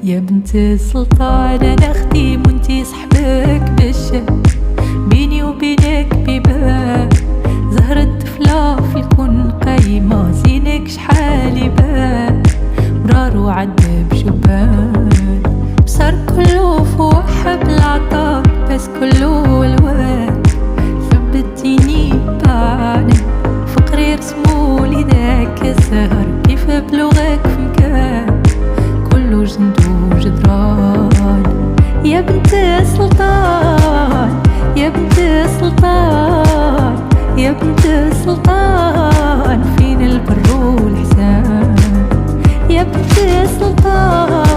يا بنت السلطان انا اختي وانتي صحبك بالشام، بيني وبينك بيبان زهرة طفلة في الكون قايمة، زينك شحال يبان مرار وعذب شبان، بصر كله فوق حبل العطاء بس كله الوان، ثبتيني بعيني فقري رسمولي ذاك الزهر، كيف بلغك في مكان كله جند وجدران. يا بنت السلطان يا بنت السلطان يا بنت السلطان، فين البر والحسان؟ يا بنت السلطان